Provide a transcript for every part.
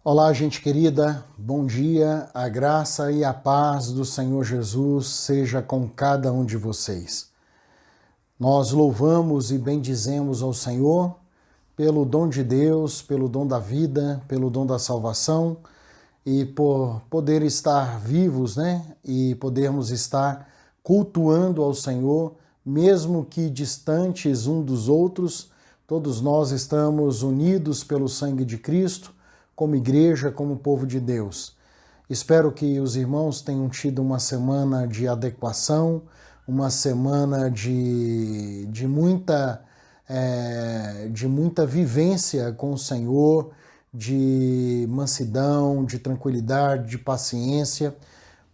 Olá, gente querida, bom dia, a graça e a paz do Senhor Jesus seja com cada um de vocês. Nós louvamos e bendizemos ao Senhor pelo dom de Deus, pelo dom da vida, pelo dom da salvação e por poder estar vivos, E podermos estar cultuando ao Senhor, mesmo que distantes um dos outros, todos nós estamos unidos pelo sangue de Cristo, como igreja, como povo de Deus. Espero que os irmãos tenham tido uma semana de adequação, uma semana de muita vivência com o Senhor, de mansidão, de tranquilidade, de paciência,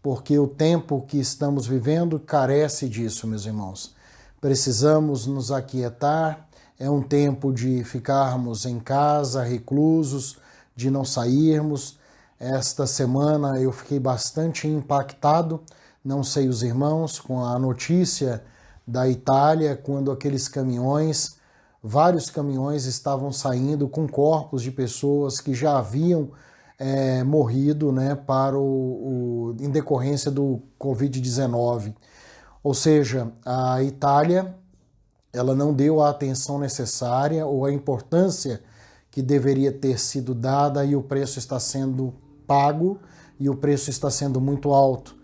porque o tempo que estamos vivendo carece disso, meus irmãos. Precisamos nos aquietar, é um tempo de ficarmos em casa, reclusos, de não sairmos. Esta semana eu fiquei bastante impactado, não sei os irmãos, com a notícia da Itália, quando aqueles caminhões, vários caminhões estavam saindo com corpos de pessoas que já haviam morrido em decorrência do Covid-19. Ou seja, a Itália ela não deu a atenção necessária ou a importância que deveria ter sido dada e o preço está sendo pago e o preço está sendo muito alto.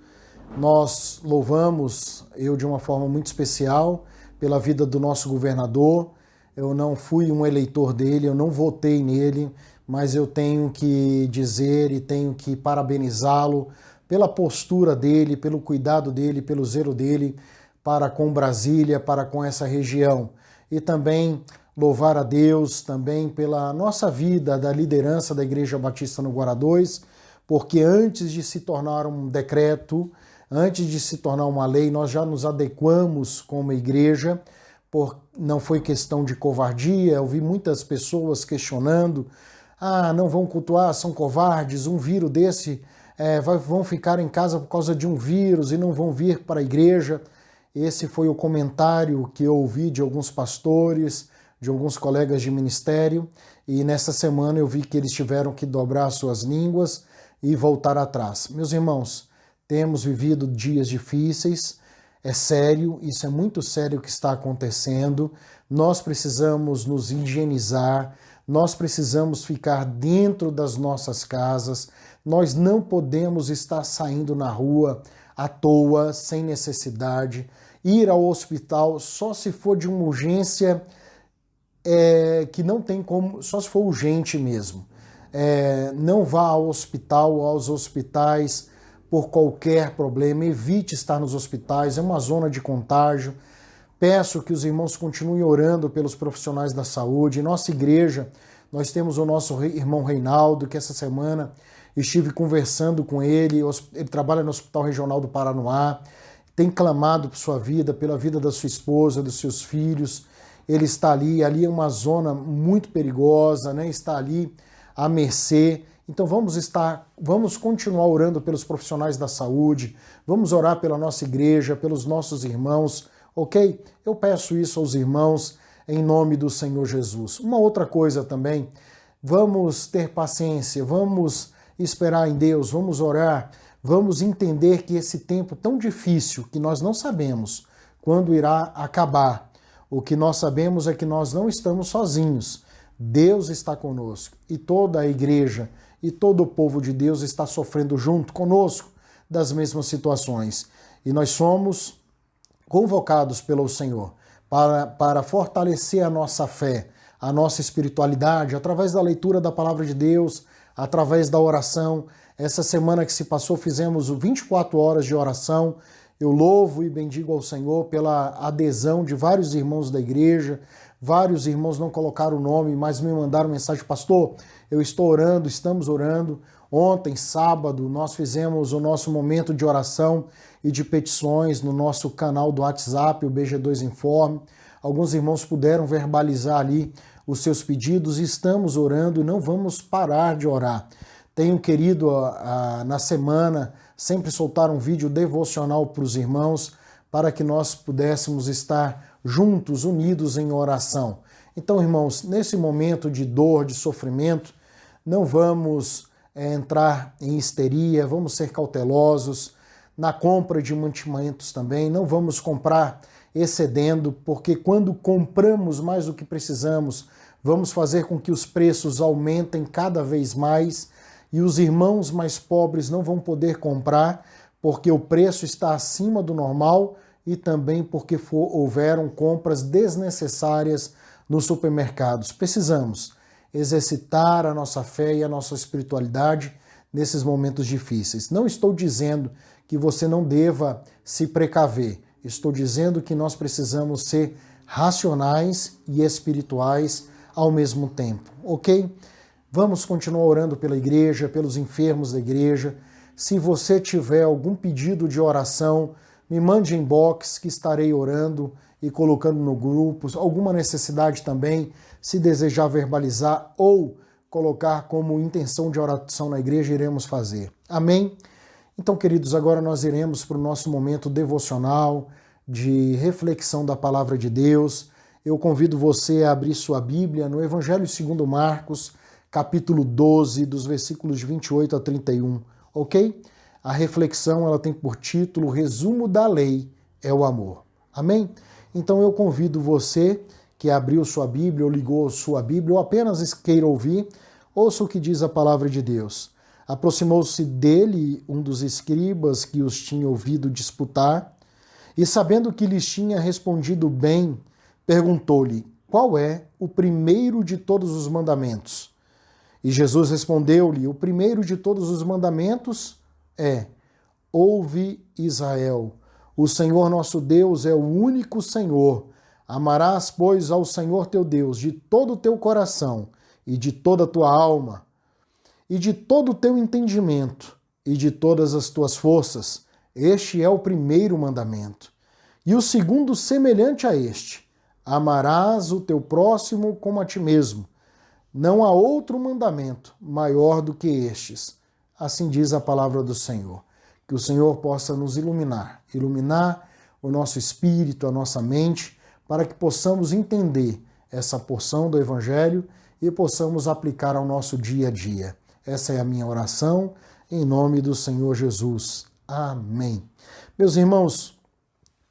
Nós louvamos, eu de uma forma muito especial, pela vida do nosso governador. Eu não fui um eleitor dele, eu não votei nele, mas eu tenho que dizer e tenho que parabenizá-lo pela postura dele, pelo cuidado dele, pelo zelo dele para com Brasília, para com essa região. E também louvar a Deus também pela nossa vida da liderança da Igreja Batista no Guará 2, porque antes de se tornar um decreto, antes de se tornar uma lei, nós já nos adequamos como igreja, não foi questão de covardia. Eu vi muitas pessoas questionando, não vão cultuar, são covardes, um vírus desse, vão ficar em casa por causa de um vírus e não vão vir para a igreja. Esse foi o comentário que eu ouvi de alguns pastores, de alguns colegas de ministério, e nessa semana eu vi que eles tiveram que dobrar suas línguas e voltar atrás. Meus irmãos, temos vivido dias difíceis, é sério, isso é muito sério o que está acontecendo, nós precisamos nos higienizar, nós precisamos ficar dentro das nossas casas, nós não podemos estar saindo na rua à toa, sem necessidade, ir ao hospital só se for de uma urgência que não tem como, só se for urgente mesmo. Não vá ao hospital, aos hospitais por qualquer problema, evite estar nos hospitais, é uma zona de contágio. Peço que os irmãos continuem orando pelos profissionais da saúde. Em nossa igreja, nós temos o nosso irmão Reinaldo, que essa semana estive conversando com ele trabalha no Hospital Regional do Paranoá, tem clamado por sua vida, pela vida da sua esposa, dos seus filhos. Ele está ali é uma zona muito perigosa, Está ali à mercê. Então vamos continuar orando pelos profissionais da saúde, vamos orar pela nossa igreja, pelos nossos irmãos, ok? Eu peço isso aos irmãos em nome do Senhor Jesus. Uma outra coisa também, vamos ter paciência, vamos esperar em Deus, vamos orar, vamos entender que esse tempo tão difícil, que nós não sabemos quando irá acabar, o que nós sabemos é que nós não estamos sozinhos. Deus está conosco e toda a igreja e todo o povo de Deus está sofrendo junto conosco das mesmas situações. E nós somos convocados pelo Senhor para fortalecer a nossa fé, a nossa espiritualidade, através da leitura da palavra de Deus, através da oração. Essa semana que se passou fizemos 24 horas de oração. Eu louvo e bendigo ao Senhor pela adesão de vários irmãos da igreja. Vários irmãos não colocaram o nome, mas me mandaram mensagem: pastor, eu estou orando, estamos orando. Ontem, sábado, nós fizemos o nosso momento de oração e de petições no nosso canal do WhatsApp, o BG2 Informe. Alguns irmãos puderam verbalizar ali os seus pedidos e estamos orando e não vamos parar de orar. Tenho querido na semana sempre soltar um vídeo devocional para os irmãos, para que nós pudéssemos estar juntos, unidos em oração. Então, irmãos, nesse momento de dor, de sofrimento, não vamos entrar em histeria, vamos ser cautelosos na compra de mantimentos também, não vamos comprar excedendo, porque quando compramos mais do que precisamos, vamos fazer com que os preços aumentem cada vez mais e os irmãos mais pobres não vão poder comprar porque o preço está acima do normal e também porque houveram compras desnecessárias nos supermercados. Precisamos exercitar a nossa fé e a nossa espiritualidade nesses momentos difíceis. Não estou dizendo que você não deva se precaver. Estou dizendo que nós precisamos ser racionais e espirituais ao mesmo tempo, ok? Vamos continuar orando pela igreja, pelos enfermos da igreja. Se você tiver algum pedido de oração, me mande inbox que estarei orando e colocando no grupo. Alguma necessidade também, se desejar verbalizar ou colocar como intenção de oração na igreja, iremos fazer. Amém? Então, queridos, agora nós iremos para o nosso momento devocional, de reflexão da palavra de Deus. Eu convido você a abrir sua Bíblia no Evangelho segundo Marcos, capítulo 12, dos versículos 28 a 31, ok? A reflexão ela tem por título Resumo da Lei é o Amor. Amém? Então eu convido você que abriu sua Bíblia ou ligou sua Bíblia ou apenas queira ouvir, ouça o que diz a palavra de Deus. Aproximou-se dele um dos escribas que os tinha ouvido disputar e, sabendo que lhes tinha respondido bem, perguntou-lhe: qual é o primeiro de todos os mandamentos? E Jesus respondeu-lhe: o primeiro de todos os mandamentos é: ouve, Israel, o Senhor nosso Deus é o único Senhor. Amarás, pois, ao Senhor teu Deus de todo o teu coração e de toda a tua alma e de todo o teu entendimento e de todas as tuas forças. Este é o primeiro mandamento. E o segundo, semelhante a este: amarás o teu próximo como a ti mesmo. Não há outro mandamento maior do que estes. Assim diz a palavra do Senhor. Que o Senhor possa nos iluminar o nosso espírito, a nossa mente, para que possamos entender essa porção do Evangelho e possamos aplicar ao nosso dia a dia. Essa é a minha oração, em nome do Senhor Jesus. Amém. Meus irmãos,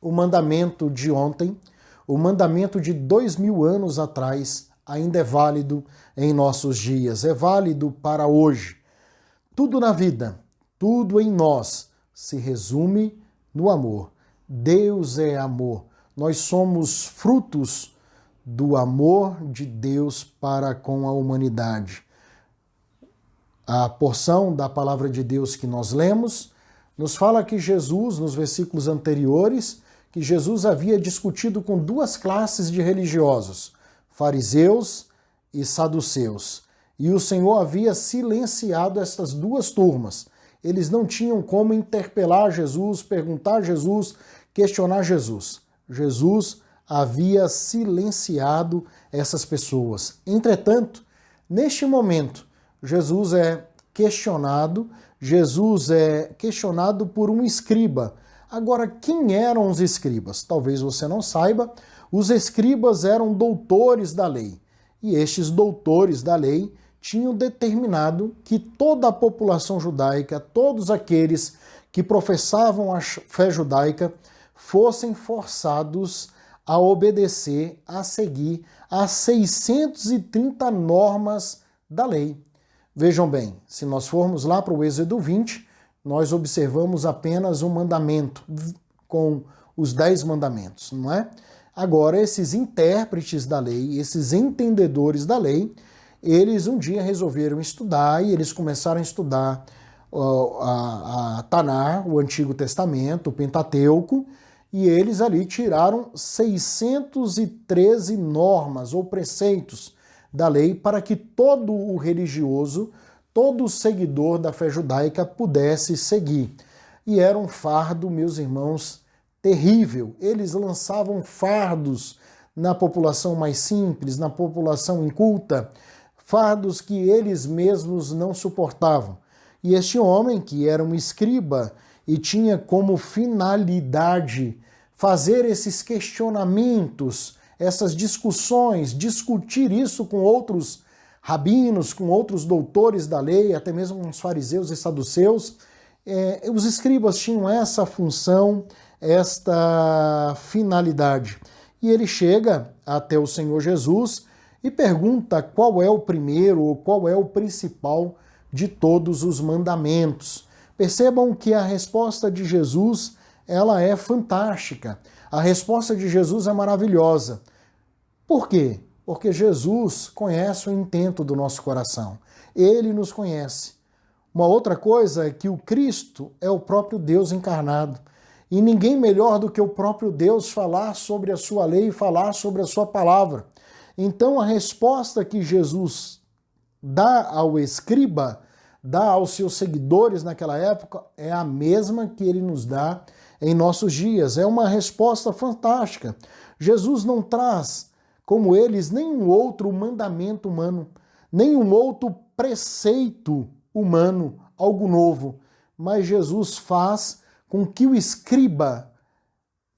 o mandamento de ontem, o mandamento de 2000 anos atrás, ainda é válido em nossos dias, é válido para hoje. Tudo na vida, tudo em nós se resume no amor. Deus é amor. Nós somos frutos do amor de Deus para com a humanidade. A porção da palavra de Deus que nós lemos nos fala que Jesus, nos versículos anteriores, que Jesus havia discutido com duas classes de religiosos, fariseus e saduceus. E o Senhor havia silenciado essas duas turmas. Eles não tinham como interpelar Jesus, perguntar a Jesus, questionar Jesus. Jesus havia silenciado essas pessoas. Entretanto, neste momento, Jesus é questionado por um escriba. Agora, quem eram os escribas? Talvez você não saiba, os escribas eram doutores da lei. E estes doutores da lei tinham determinado que toda a população judaica, todos aqueles que professavam a fé judaica, fossem forçados a obedecer, a seguir as 630 normas da lei. Vejam bem, se nós formos lá para o Êxodo 20, nós observamos apenas um mandamento com os 10 mandamentos, não é? Agora, esses intérpretes da lei, esses entendedores da lei, eles um dia resolveram estudar e eles começaram a estudar a Tanar, o Antigo Testamento, o Pentateuco, e eles ali tiraram 613 normas ou preceitos da lei para que todo o religioso, todo o seguidor da fé judaica pudesse seguir. E era um fardo, meus irmãos, terrível. Eles lançavam fardos na população mais simples, na população inculta, fardos que eles mesmos não suportavam. E este homem, que era um escriba e tinha como finalidade fazer esses questionamentos, essas discussões, discutir isso com outros rabinos, com outros doutores da lei, até mesmo com os fariseus e saduceus. Os escribas tinham essa função, esta finalidade. E ele chega até o Senhor Jesus e pergunta qual é o primeiro ou qual é o principal de todos os mandamentos. Percebam que a resposta de Jesus, ela é fantástica. A resposta de Jesus é maravilhosa. Por quê? Porque Jesus conhece o intento do nosso coração. Ele nos conhece. Uma outra coisa é que o Cristo é o próprio Deus encarnado. E ninguém melhor do que o próprio Deus falar sobre a sua lei e falar sobre a sua palavra. Então a resposta que Jesus dá ao escriba, dá aos seus seguidores naquela época, é a mesma que ele nos dá em nossos dias. É uma resposta fantástica. Jesus não traz, como eles, nenhum outro mandamento humano, nenhum outro preceito humano, algo novo. Mas Jesus faz com que o escriba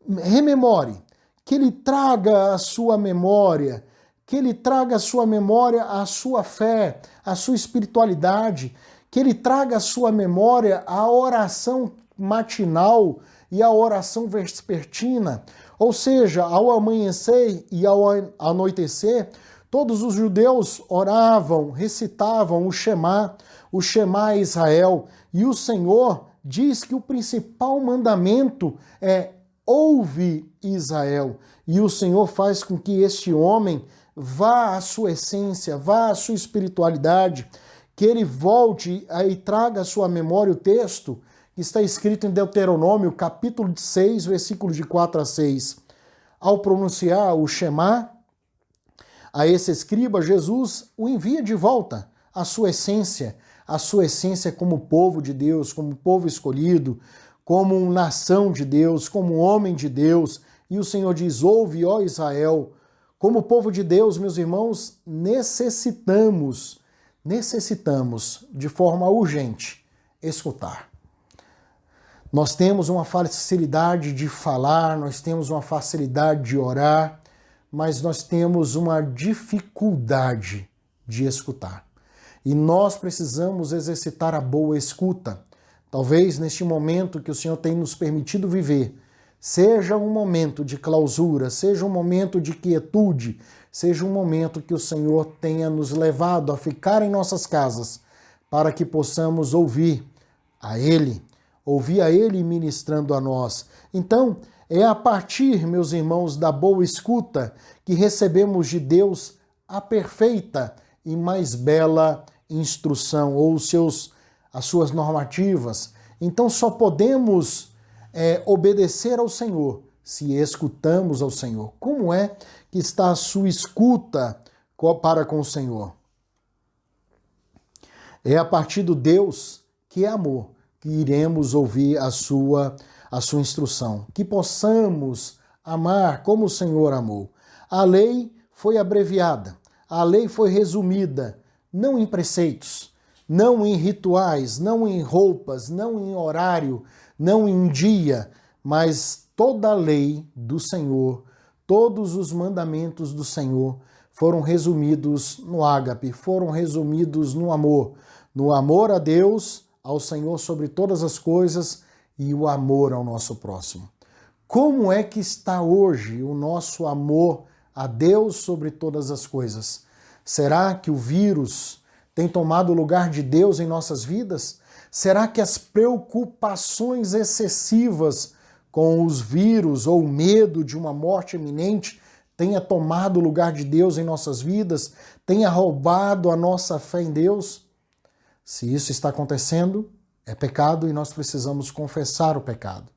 rememore, que ele traga à sua memória, que ele traga à sua memória a sua fé, a sua espiritualidade, que ele traga à sua memória a oração matinal e a oração vespertina. Ou seja, ao amanhecer e ao anoitecer, todos os judeus oravam, recitavam o Shema Israel, e o Senhor diz que o principal mandamento é ouve Israel, e o Senhor faz com que este homem vá à sua essência, vá à sua espiritualidade, que ele volte e traga à sua memória o texto que está escrito em Deuteronômio, capítulo 6, versículos de 4 a 6. Ao pronunciar o Shema, a esse escriba, Jesus o envia de volta à sua essência como povo de Deus, como povo escolhido, como nação de Deus, como homem de Deus. E o Senhor diz, ouve, ó Israel. Como povo de Deus, meus irmãos, necessitamos de forma urgente escutar. Nós temos uma facilidade de falar, nós temos uma facilidade de orar, mas nós temos uma dificuldade de escutar. E nós precisamos exercitar a boa escuta. Talvez neste momento que o Senhor tem nos permitido viver, seja um momento de clausura, seja um momento de quietude, seja um momento que o Senhor tenha nos levado a ficar em nossas casas, para que possamos ouvir a Ele ministrando a nós. Então, é a partir, meus irmãos, da boa escuta que recebemos de Deus a perfeita e mais bela instrução, ou as suas normativas. Então, só podemos obedecer ao Senhor se escutamos ao Senhor. Como é que está a sua escuta para com o Senhor? É a partir do Deus que é amor que iremos ouvir a sua instrução, que possamos amar como o Senhor amou. A lei foi abreviada, a lei foi resumida, não em preceitos, não em rituais, não em roupas, não em horário, não em dia, mas toda a lei do Senhor, todos os mandamentos do Senhor foram resumidos no ágape, foram resumidos no amor a Deus, ao Senhor sobre todas as coisas e o amor ao nosso próximo. Como é que está hoje o nosso amor a Deus sobre todas as coisas? Será que o vírus tem tomado o lugar de Deus em nossas vidas? Será que as preocupações excessivas com os vírus ou o medo de uma morte iminente tenha tomado o lugar de Deus em nossas vidas? Tenha roubado a nossa fé em Deus? Se isso está acontecendo, é pecado e nós precisamos confessar o pecado.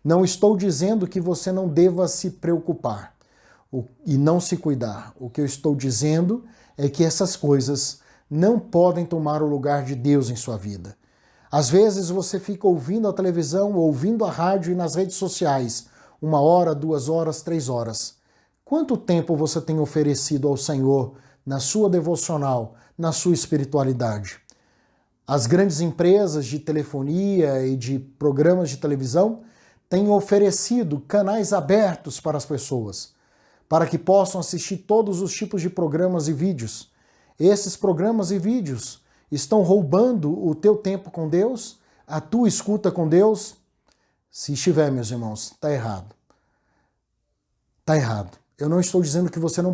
Não estou dizendo que você não deva se preocupar e não se cuidar. O que eu estou dizendo é que essas coisas não podem tomar o lugar de Deus em sua vida. Às vezes você fica ouvindo a televisão, ouvindo a rádio e nas redes sociais, 1 hora, 2 horas, 3 horas. Quanto tempo você tem oferecido ao Senhor na sua devocional, na sua espiritualidade? As grandes empresas de telefonia e de programas de televisão têm oferecido canais abertos para as pessoas, para que possam assistir todos os tipos de programas e vídeos. Esses programas e vídeos estão roubando o teu tempo com Deus, a tua escuta com Deus? Se estiver, meus irmãos, está errado. Está errado. Eu não estou dizendo que você não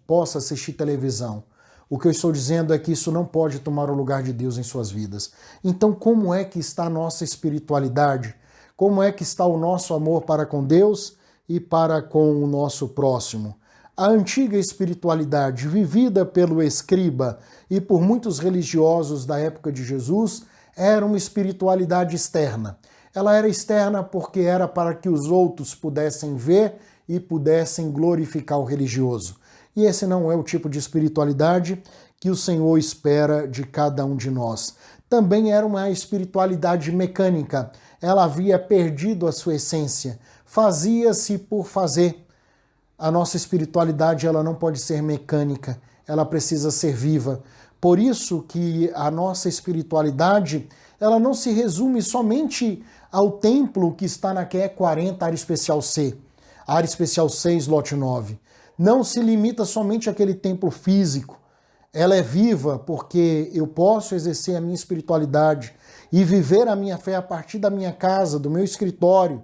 possa assistir televisão. O que eu estou dizendo é que isso não pode tomar o lugar de Deus em suas vidas. Então, como é que está a nossa espiritualidade? Como é que está o nosso amor para com Deus e para com o nosso próximo? A antiga espiritualidade vivida pelo escriba e por muitos religiosos da época de Jesus era uma espiritualidade externa. Ela era externa porque era para que os outros pudessem ver e pudessem glorificar o religioso. E esse não é o tipo de espiritualidade que o Senhor espera de cada um de nós. Também era uma espiritualidade mecânica. Ela havia perdido a sua essência. Fazia-se por fazer. A nossa espiritualidade, ela não pode ser mecânica. Ela precisa ser viva. Por isso que a nossa espiritualidade, ela não se resume somente ao templo que está na QE 40, área especial C. Área especial 6, lote 9. Não se limita somente àquele templo físico. Ela é viva porque eu posso exercer a minha espiritualidade e viver a minha fé a partir da minha casa, do meu escritório,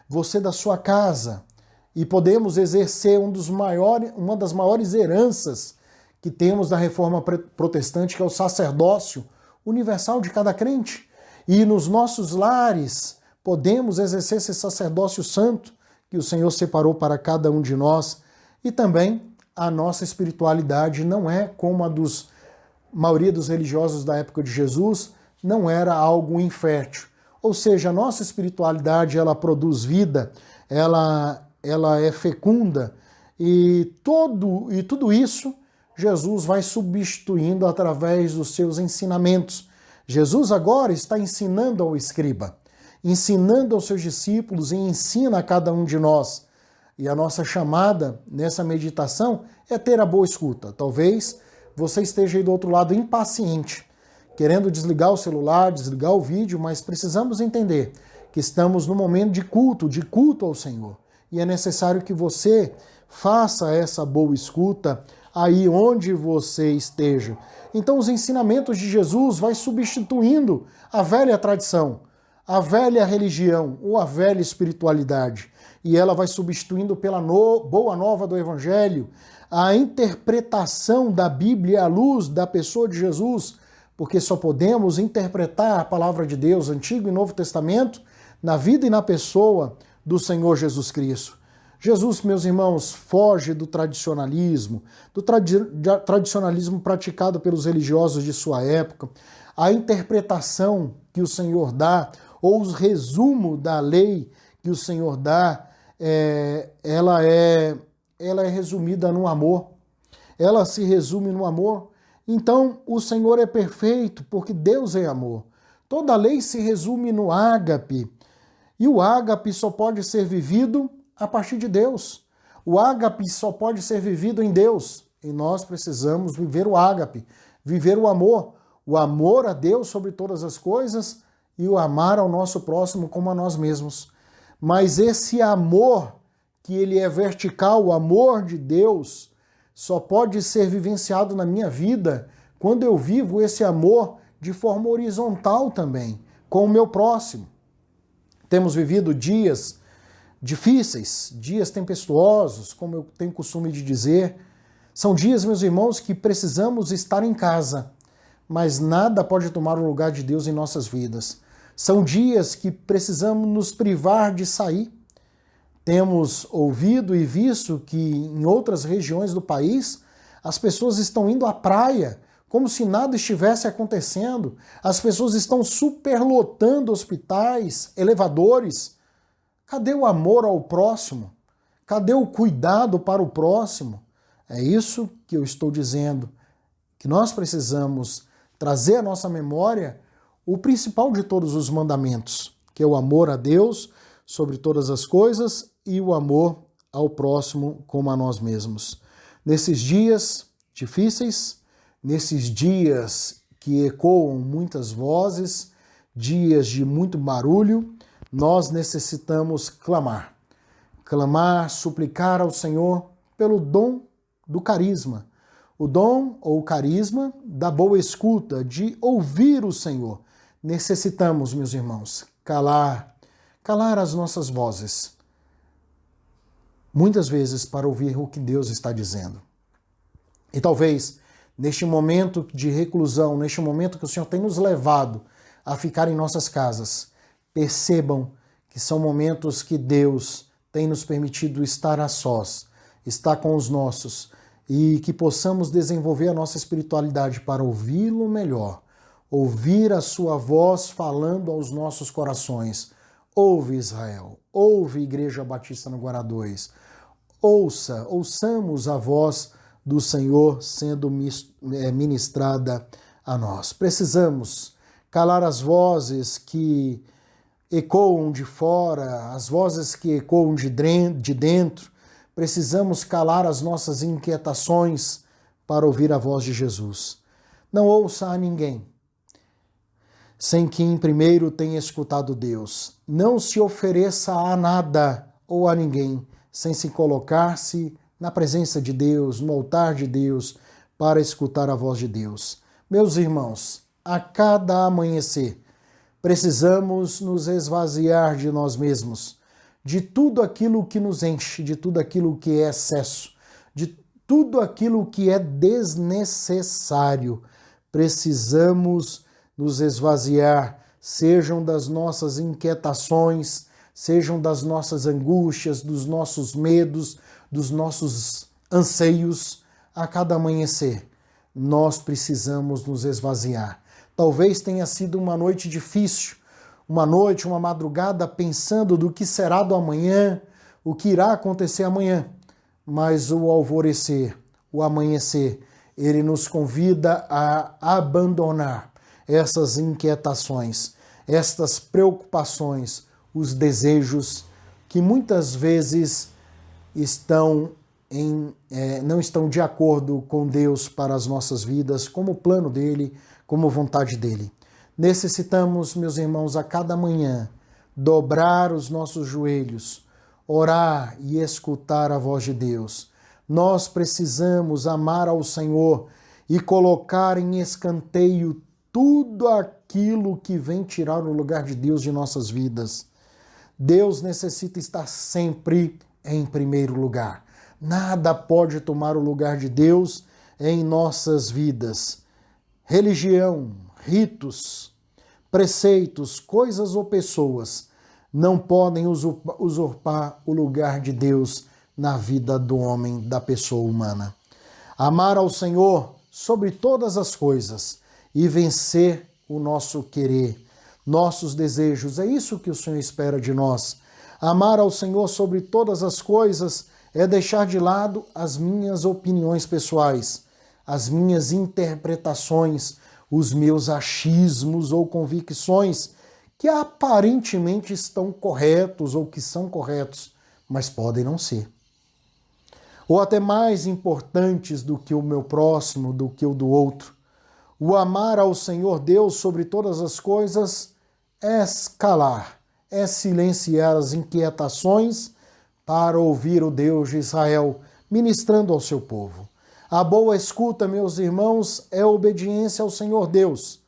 você da sua casa. E podemos exercer uma das maiores heranças que temos da reforma protestante, que é o sacerdócio universal de cada crente. E nos nossos lares podemos exercer esse sacerdócio santo que o Senhor separou para cada um de nós. E também a nossa espiritualidade não é como a dos maioria dos religiosos da época de Jesus, não era algo infértil. Ou seja, a nossa espiritualidade, ela produz vida, ela é fecunda, e tudo isso Jesus vai substituindo através dos seus ensinamentos. Jesus agora está ensinando ao escriba, ensinando aos seus discípulos e ensina a cada um de nós. E a nossa chamada nessa meditação é ter a boa escuta. Talvez você esteja aí do outro lado impaciente, querendo desligar o celular, desligar o vídeo, mas precisamos entender que estamos no momento de culto ao Senhor. E é necessário que você faça essa boa escuta aí onde você esteja. Então os ensinamentos de Jesus vai substituindo a velha tradição, a velha religião ou a velha espiritualidade. E ela vai substituindo pela boa nova do Evangelho, a interpretação da Bíblia à luz da pessoa de Jesus, porque só podemos interpretar a palavra de Deus, Antigo e Novo Testamento, na vida e na pessoa do Senhor Jesus Cristo. Jesus, meus irmãos, foge do tradicionalismo praticado pelos religiosos de sua época, a interpretação que o Senhor dá, ou o resumo da lei que o Senhor dá, ela é resumida no amor. Ela se resume no amor. Então, o Senhor é perfeito porque Deus é amor. Toda lei se resume no ágape. E o ágape só pode ser vivido a partir de Deus. O ágape só pode ser vivido em Deus. E nós precisamos viver o ágape, viver o amor a Deus sobre todas as coisas e o amar ao nosso próximo como a nós mesmos. Mas esse amor, que ele é vertical, o amor de Deus, só pode ser vivenciado na minha vida quando eu vivo esse amor de forma horizontal também, com o meu próximo. Temos vivido dias difíceis, dias tempestuosos, como eu tenho costume de dizer. São dias, meus irmãos, que precisamos estar em casa, mas nada pode tomar o lugar de Deus em nossas vidas. São dias que precisamos nos privar de sair. Temos ouvido e visto que em outras regiões do país as pessoas estão indo à praia como se nada estivesse acontecendo. As pessoas estão superlotando hospitais, elevadores. Cadê o amor ao próximo? Cadê o cuidado para o próximo? É isso que eu estou dizendo, que nós precisamos trazer à nossa memória o principal de todos os mandamentos, que é o amor a Deus sobre todas as coisas e o amor ao próximo como a nós mesmos. Nesses dias difíceis, nesses dias que ecoam muitas vozes, dias de muito barulho, nós necessitamos clamar, suplicar ao Senhor pelo dom do carisma, O dom ou carisma da boa escuta, de ouvir o Senhor. Necessitamos, meus irmãos, calar as nossas vozes, muitas vezes para ouvir o que Deus está dizendo. E talvez, neste momento de reclusão, neste momento que o Senhor tem nos levado a ficar em nossas casas, percebam que são momentos que Deus tem nos permitido estar a sós, estar com os nossos, e que possamos desenvolver a nossa espiritualidade para ouvi-lo melhor, ouvir a sua voz falando aos nossos corações. Ouve, Israel, ouve, Igreja Batista no Guará 2, ouçamos a voz do Senhor sendo ministrada a nós. Precisamos calar as vozes que ecoam de fora, as vozes que ecoam de dentro. Precisamos calar as nossas inquietações para ouvir a voz de Jesus. Não ouça a ninguém sem que primeiro tenha escutado Deus. Não se ofereça a nada ou a ninguém sem se colocar-se na presença de Deus, no altar de Deus, para escutar a voz de Deus. Meus irmãos, a cada amanhecer, precisamos nos esvaziar de nós mesmos, de tudo aquilo que nos enche, de tudo aquilo que é excesso, de tudo aquilo que é desnecessário. Precisamos nos esvaziar, sejam das nossas inquietações, sejam das nossas angústias, dos nossos medos, dos nossos anseios. A cada amanhecer, nós precisamos nos esvaziar. Talvez tenha sido uma noite difícil, uma noite, uma madrugada pensando do que será do amanhã, o que irá acontecer amanhã. Mas o alvorecer, o amanhecer, ele nos convida a abandonar essas inquietações, estas preocupações, os desejos que muitas vezes não estão de acordo com Deus para as nossas vidas, como plano dele, como vontade dele. Necessitamos, meus irmãos, a cada manhã, dobrar os nossos joelhos, orar e escutar a voz de Deus. Nós precisamos amar ao Senhor e colocar em escanteio tudo aquilo que vem tirar o lugar de Deus de nossas vidas. Deus necessita estar sempre em primeiro lugar. Nada pode tomar o lugar de Deus em nossas vidas. Religião, ritos, preceitos, coisas ou pessoas não podem usurpar o lugar de Deus na vida do homem, da pessoa humana. Amar ao Senhor sobre todas as coisas e vencer o nosso querer, nossos desejos. É isso que o Senhor espera de nós. Amar ao Senhor sobre todas as coisas é deixar de lado as minhas opiniões pessoais, as minhas interpretações, os meus achismos ou convicções que aparentemente estão corretos ou que são corretos, mas podem não ser. Ou até mais importantes do que o meu próximo, do que o do outro. O amar ao Senhor Deus sobre todas as coisas é calar, é silenciar as inquietações para ouvir o Deus de Israel ministrando ao seu povo. A boa escuta, meus irmãos, é obediência ao Senhor Deus.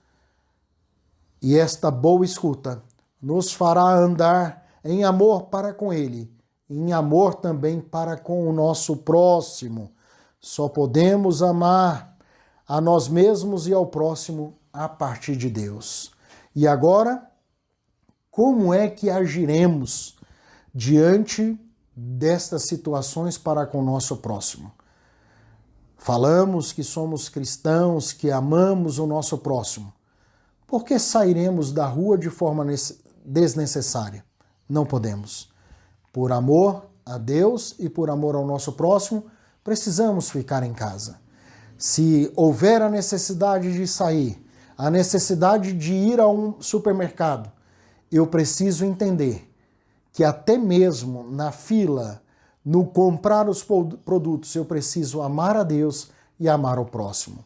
E esta boa escuta nos fará andar em amor para com Ele, em amor também para com o nosso próximo. Só podemos amar a nós mesmos e ao próximo a partir de Deus. E agora, como é que agiremos diante destas situações para com o nosso próximo? Falamos que somos cristãos, que amamos o nosso próximo. Por que sairemos da rua de forma desnecessária? Não podemos. Por amor a Deus e por amor ao nosso próximo, precisamos ficar em casa. Se houver a necessidade de sair, a necessidade de ir a um supermercado, eu preciso entender que até mesmo na fila, no comprar os produtos, eu preciso amar a Deus e amar ao próximo.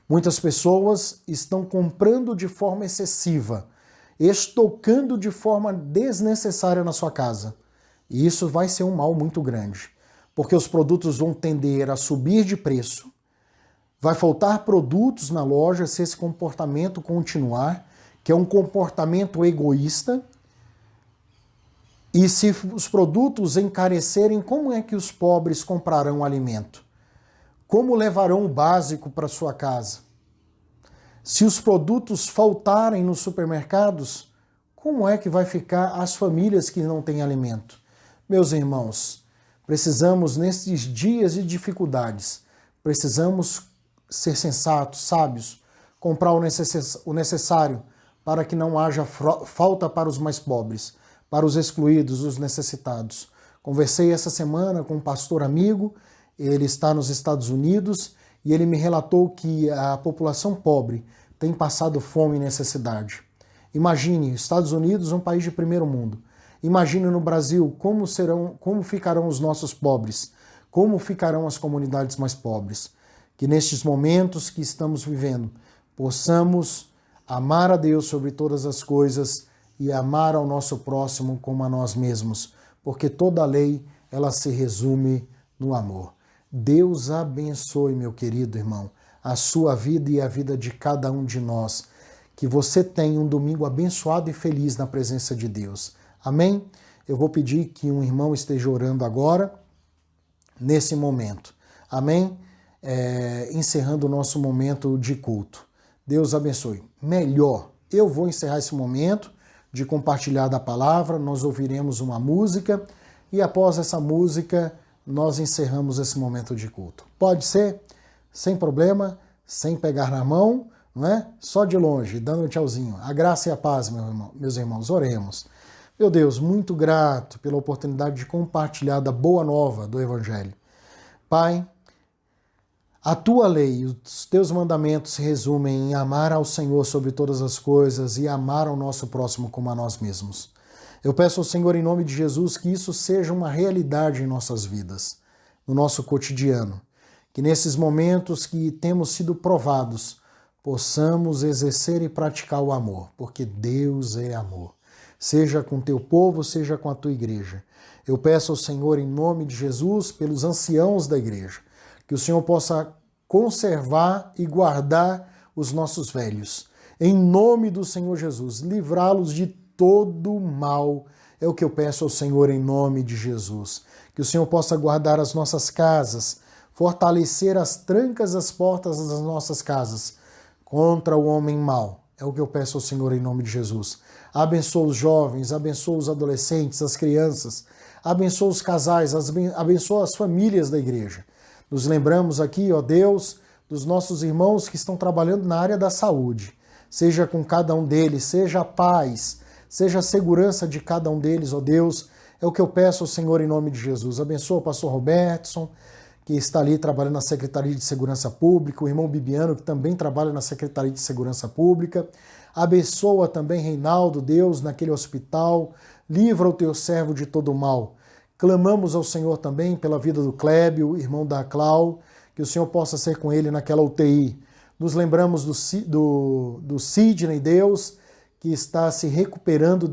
Muitas pessoas estão comprando de forma excessiva, estocando de forma desnecessária na sua casa. E isso vai ser um mal muito grande, porque os produtos vão tender a subir de preço, Vai faltar produtos na loja se esse comportamento continuar, que é um comportamento egoísta. E se os produtos encarecerem, como é que os pobres comprarão alimento? Como levarão o básico para sua casa? Se os produtos faltarem nos supermercados, como é que vai ficar as famílias que não têm alimento? Meus irmãos, precisamos, nesses dias de dificuldades, precisamos ser sensatos, sábios, comprar o necessário para que não haja falta para os mais pobres, para os excluídos, os necessitados. Conversei essa semana com um pastor amigo, ele está nos Estados Unidos, e ele me relatou que a população pobre tem passado fome e necessidade. Imagine, Estados Unidos, um país de primeiro mundo. Imagine no Brasil como ficarão os nossos pobres, como ficarão as comunidades mais pobres. Que nestes momentos que estamos vivendo, possamos amar a Deus sobre todas as coisas e amar ao nosso próximo como a nós mesmos, porque toda a lei, ela se resume no amor. Deus abençoe, meu querido irmão, a sua vida e a vida de cada um de nós. Que você tenha um domingo abençoado e feliz na presença de Deus. Amém? Eu vou pedir que um irmão esteja orando agora, nesse momento. Amém? Encerrando o nosso momento de culto. Deus abençoe. Melhor, eu vou encerrar esse momento de compartilhar da palavra, nós ouviremos uma música e após essa música nós encerramos esse momento de culto. Pode ser? Sem problema, sem pegar na mão, não é? Só de longe, dando um tchauzinho. A graça e a paz, meus irmãos, oremos. Meu Deus, muito grato pela oportunidade de compartilhar da boa nova do Evangelho. Pai, a tua lei, os teus mandamentos se resumem em amar ao Senhor sobre todas as coisas e amar ao nosso próximo como a nós mesmos. Eu peço ao Senhor, em nome de Jesus, que isso seja uma realidade em nossas vidas, no nosso cotidiano. Que nesses momentos que temos sido provados, possamos exercer e praticar o amor, porque Deus é amor. Seja com teu povo, seja com a tua igreja. Eu peço ao Senhor, em nome de Jesus, pelos anciãos da igreja, que o Senhor possa conservar e guardar os nossos velhos. Em nome do Senhor Jesus, livrá-los de todo mal. É o que eu peço ao Senhor em nome de Jesus. Que o Senhor possa guardar as nossas casas, fortalecer as trancas das portas das nossas casas contra o homem mau. É o que eu peço ao Senhor em nome de Jesus. Abençoa os jovens, abençoa os adolescentes, as crianças, abençoa os casais, abençoa as famílias da igreja. Nos lembramos aqui, ó Deus, dos nossos irmãos que estão trabalhando na área da saúde. Seja com cada um deles, seja a paz, seja a segurança de cada um deles, ó Deus. É o que eu peço ao Senhor em nome de Jesus. Abençoa o pastor Robertson, que está ali trabalhando na Secretaria de Segurança Pública, o irmão Bibiano, que também trabalha na Secretaria de Segurança Pública. Abençoa também Reinaldo, Deus, naquele hospital. Livra o teu servo de todo mal. Clamamos ao Senhor também pela vida do Clébio, irmão da Clau, que o Senhor possa ser com ele naquela UTI. Nos lembramos do Sidney, Deus, que está se recuperando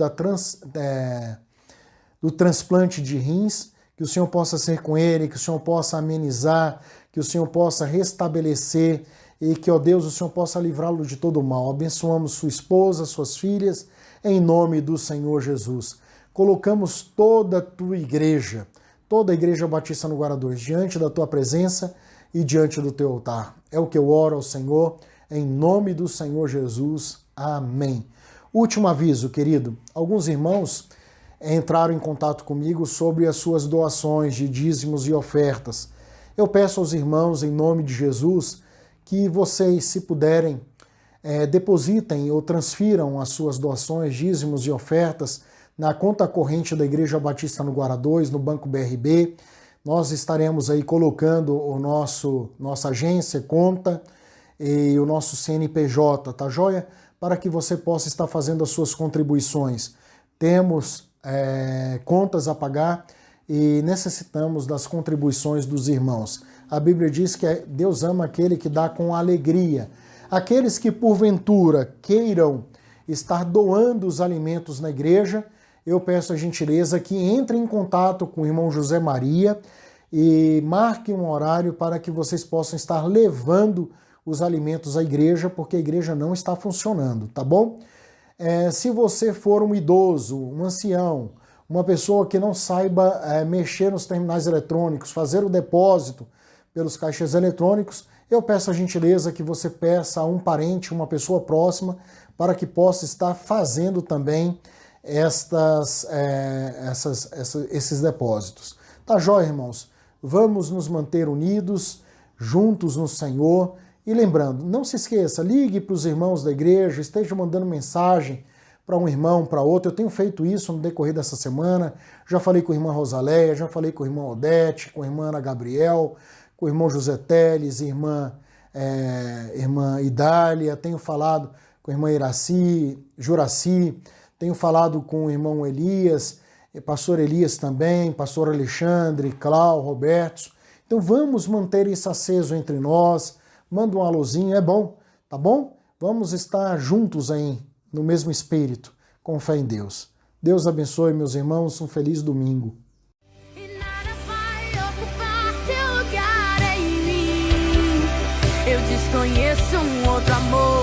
do transplante de rins, que o Senhor possa ser com ele, que o Senhor possa amenizar, que o Senhor possa restabelecer e que, ó Deus, o Senhor possa livrá-lo de todo o mal. Abençoamos sua esposa, suas filhas, em nome do Senhor Jesus. Colocamos toda a tua igreja, toda a Igreja Batista no Guará 2, diante da tua presença e diante do teu altar. É o que eu oro ao Senhor, em nome do Senhor Jesus. Amém. Último aviso, querido. Alguns irmãos entraram em contato comigo sobre as suas doações de dízimos e ofertas. Eu peço aos irmãos, em nome de Jesus, que vocês, se puderem, depositem ou transfiram as suas doações, dízimos e ofertas na conta corrente da Igreja Batista no Guará 2, no Banco BRB. Nós estaremos aí colocando nossa agência, conta e o nosso CNPJ, tá joia? Para que você possa estar fazendo as suas contribuições. Temos contas a pagar e necessitamos das contribuições dos irmãos. A Bíblia diz que Deus ama aquele que dá com alegria. Aqueles que porventura queiram estar doando os alimentos na igreja, eu peço a gentileza que entre em contato com o irmão José Maria. e marque um horário para que vocês possam estar levando os alimentos à igreja, porque a igreja não está funcionando, tá bom? Se você for um idoso, um ancião, uma pessoa que não saiba mexer nos terminais eletrônicos, fazer o depósito pelos caixas eletrônicos, eu peço a gentileza que você peça a um parente, uma pessoa próxima, para que possa estar fazendo também esses depósitos. Tá joia, irmãos? Vamos nos manter unidos, juntos no Senhor. E lembrando, não se esqueça, ligue para os irmãos da igreja, esteja mandando mensagem para um irmão, para outro. Eu tenho feito isso no decorrer dessa semana. Já falei com a irmã Rosaléia, já falei com a irmã Odete, com a irmã Ana Gabriel, com o irmão José Teles, irmã Idália, tenho falado com a irmã Iraci, Juraci, tenho falado com o irmão Elias, pastor Elias também, pastor Alexandre, Clau, Roberto. Então vamos manter isso aceso entre nós. Manda um alôzinho, é bom, tá bom? Vamos estar juntos aí, no mesmo espírito, com fé em Deus. Deus abençoe, meus irmãos, um feliz domingo. E nada vai ocupar teu lugar em mim. Eu desconheço um outro amor.